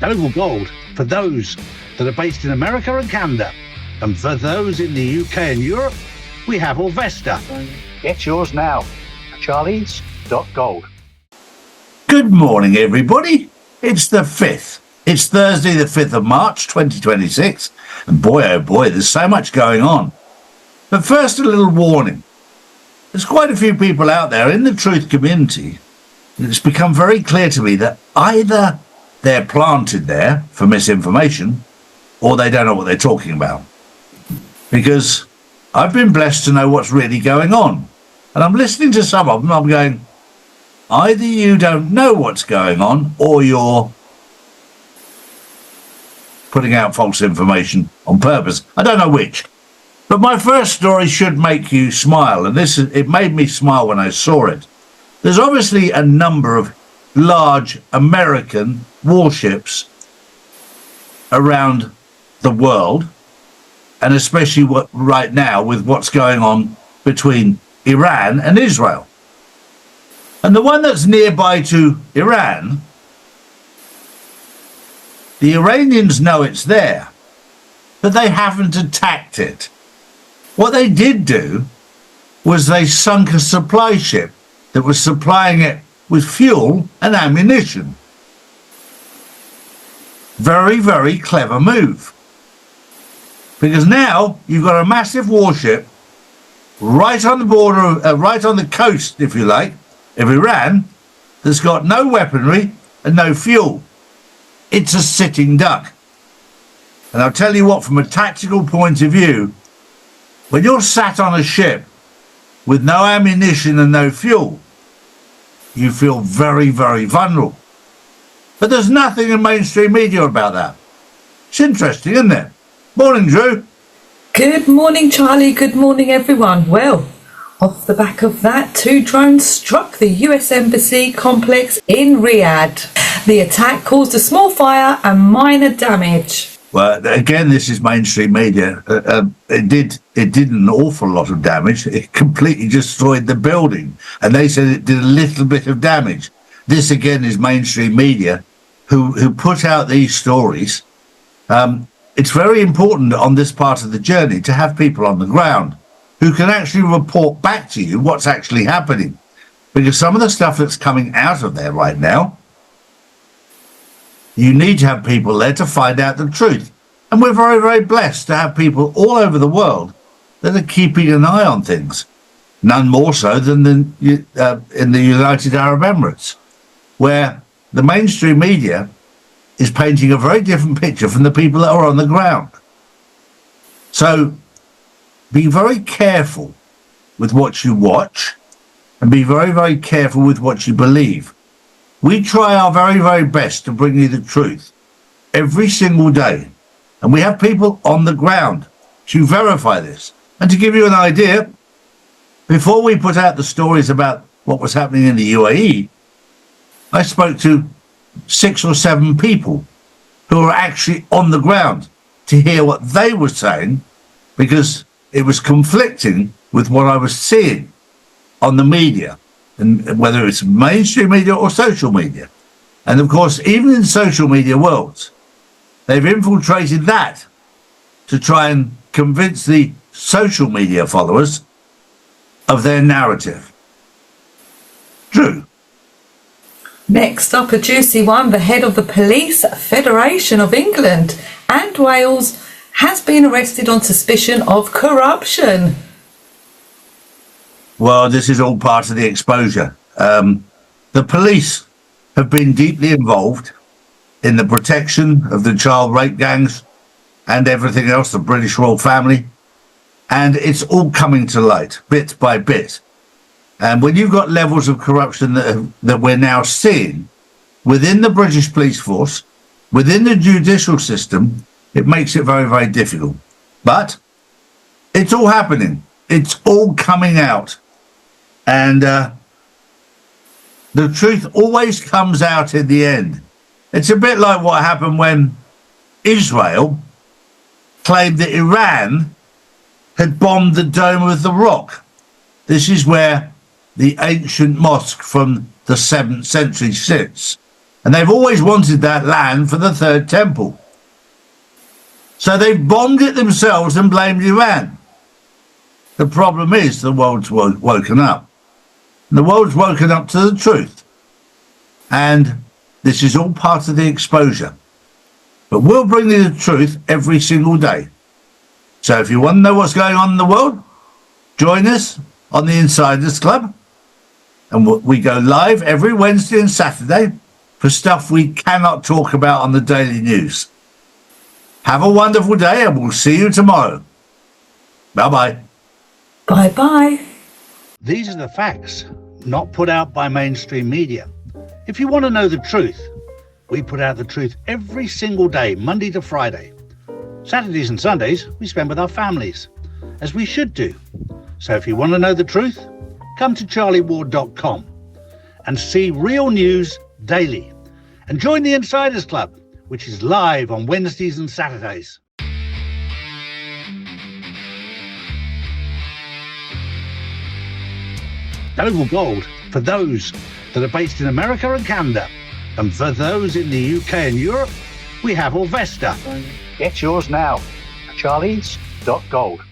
Global Gold for those that are based in America and Canada. And for those in the UK and Europe, we have Orvesta. Get yours now. Charlies.gold. Good morning, everybody. It's the 5th. It's Thursday, the 5th of March, 2026. And boy, oh boy, there's so much going on. But first, a little warning. There's quite a few people out there in the truth community. It's become very clear to me that either they're planted there for misinformation or they don't know what they're talking about. Because I've been blessed to know what's really going on. And I'm listening to some of them, I'm going, either you don't know what's going on or you're putting out false information on purpose. I don't know which. But my first story should make you smile, and it made me smile when I saw it. There's obviously a number of large American warships around the world, and especially right now with what's going on between Iran and Israel. And the one that's nearby to Iran, the Iranians know it's there, but they haven't attacked it. What they did do was they sunk a supply ship that was supplying it with fuel and ammunition. Very, very clever move. Because now you've got a massive warship right on the border, right on the coast, if you like, of Iran, that's got no weaponry and no fuel. It's a sitting duck. And I'll tell you what, from a tactical point of view, when you're sat on a ship with no ammunition and no fuel, you feel very, very vulnerable. But there's nothing in mainstream media about that. It's interesting, isn't it? Morning, Drew. Good morning, Charlie. Good morning, everyone. Well, off the back of that, 2 drones struck the US Embassy complex in Riyadh. The attack caused a small fire and minor damage. Well, again, this is mainstream media. It did an awful lot of damage. It completely destroyed the building. And they said it did a little bit of damage. This, again, is mainstream media who put out these stories. It's very important on this part of the journey to have people on the ground who can actually report back to you what's actually happening. Because some of the stuff that's coming out of there right now, you need to have people there to find out the truth. And we're very, very blessed to have people all over the world that are keeping an eye on things. None more so than in the United Arab Emirates, where the mainstream media is painting a very different picture from the people that are on the ground. So be very careful with what you watch and be very, very careful with what you believe. We try our very, very best to bring you the truth every single day. And we have people on the ground to verify this. And to give you an idea, before we put out the stories about what was happening in the UAE, I spoke to 6 or 7 people who were actually on the ground to hear what they were saying, because it was conflicting with what I was seeing on the media, and whether it's mainstream media or social media. And of course, even in social media worlds, they've infiltrated that to try and convince the social media followers of their narrative. Drew. Next up, a juicy one. The head of the Police Federation of England and Wales has been arrested on suspicion of corruption. Well, this is all part of the exposure. The police have been deeply involved in the protection of the child rape gangs and everything else, the British royal family. And it's all coming to light, bit by bit. And when you've got levels of corruption that we're now seeing within the British police force, within the judicial system, it makes it very, very difficult. But it's all happening. It's all coming out. And the truth always comes out in the end. It's a bit like what happened when Israel claimed that Iran had bombed the Dome of the Rock. This is where the ancient mosque from the 7th century sits. And they've always wanted that land for the third temple. So they've bombed it themselves and blamed Iran. The problem is the world's woken up. The world's woken up to the truth. And this is all part of the exposure. But we'll bring you the truth every single day. So if you want to know what's going on in the world, join us on the Insiders Club. And we go live every Wednesday and Saturday for stuff we cannot talk about on the daily news. Have a wonderful day and we'll see you tomorrow. Bye-bye. Bye-bye. These are the facts, not put out by mainstream media. If you want to know the truth, we put out the truth every single day, Monday to Friday. Saturdays and Sundays we spend with our families, as we should do. So if you want to know the truth, come to charlieward.com and see real news daily. And join the Insiders Club, which is live on Wednesdays and Saturdays. Global Gold for those that are based in America and Canada. And for those in the UK and Europe, we have Orvesta. Get yours now. Charlies.gold.